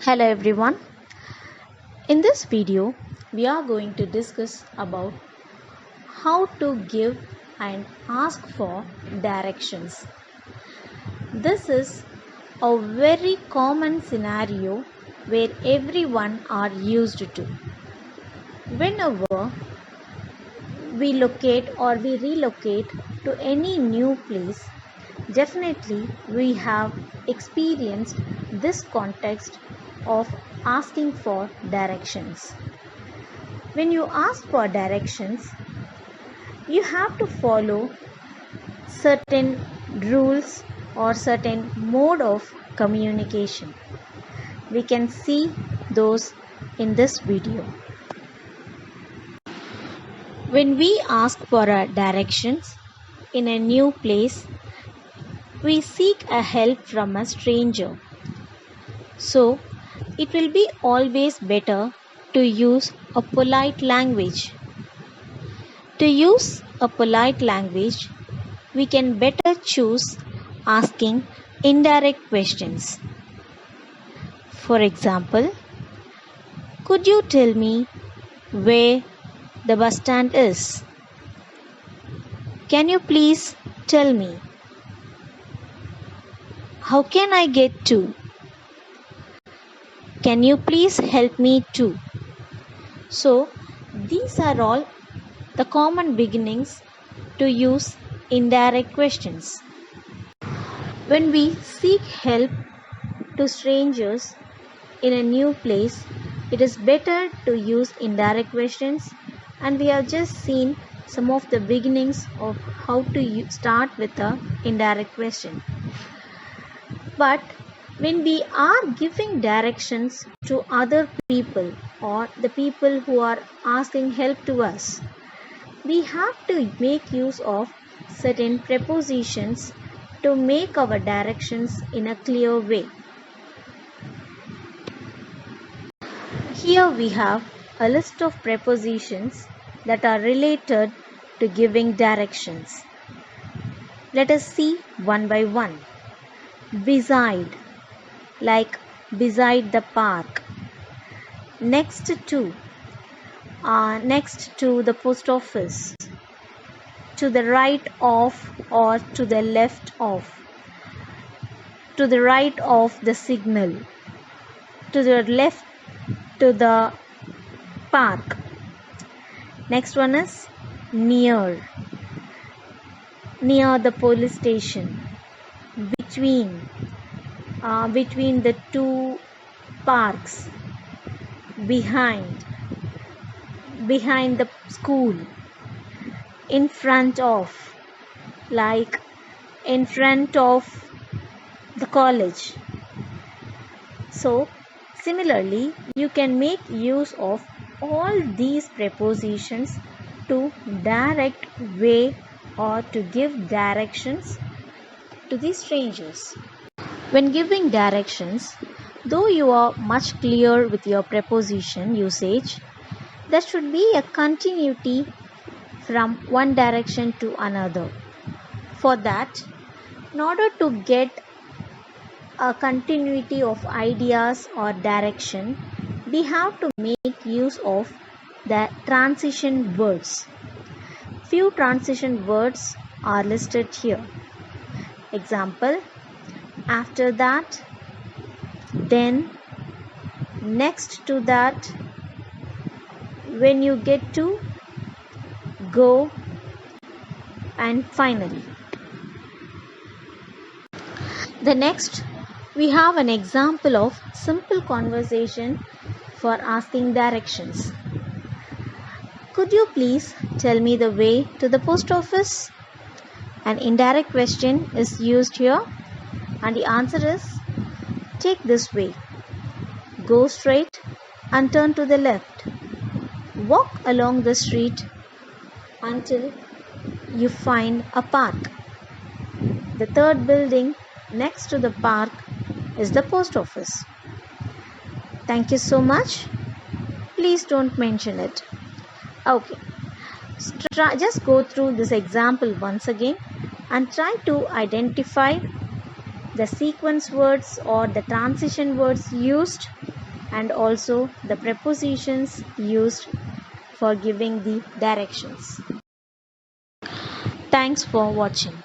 Hello everyone. In this video, we are going to discuss about how to give and ask for directions. This is a very common scenario where everyone are used to. Whenever we locate or we relocate to any new place, definitely we have experienced this context of asking for directions. When you ask for directions, you have to follow certain rules or certain mode of communication. We can see those in this video. When we ask for directions in a new place, we seek a help from a stranger. So, it will be always better to use a polite language. To use a polite language, we can better choose asking indirect questions. For example, could you tell me where the bus stand is? Can you please tell me? How can I get to? Can you please help me to? So, these are all the common beginnings to use indirect questions. When we seek help to strangers in a new place, it is better to use indirect questions, and we have just seen some of the beginnings of how to start with an indirect question. But when we are giving directions to other people or the people who are asking help to us, we have to make use of certain prepositions to make our directions in a clear way. Here we have a list of prepositions that are related to giving directions. Let us see one by one. Beside, like beside the park. Next to the post office. To the right of or to the left of. To the right of the signal. To the left to the park. Next one is near the police station. Between the two parks. Behind the school. In front of, like in front of the college. So similarly, you can make use of all these prepositions to direct way or to give directions to the strangers. When giving directions, though you are much clear with your preposition usage, there should be a continuity from one direction to another. For that, in order to get a continuity of ideas or direction, we have to make use of the transition words. Few transition words are listed here. Example, after that, then, next to that, when you get to, go, and finally. The next, we have an example of simple conversation for asking directions. Could you please tell me the way to the post office? An indirect question is used here, and the answer is take this way, go straight and turn to the left. Walk along the street until you find a park. The third building next to the park is the post office. Thank you so much. Please don't mention it. Okay. Just go through this example once again and try to identify the sequence words or the transition words used and also the prepositions used for giving the directions. Thanks for watching.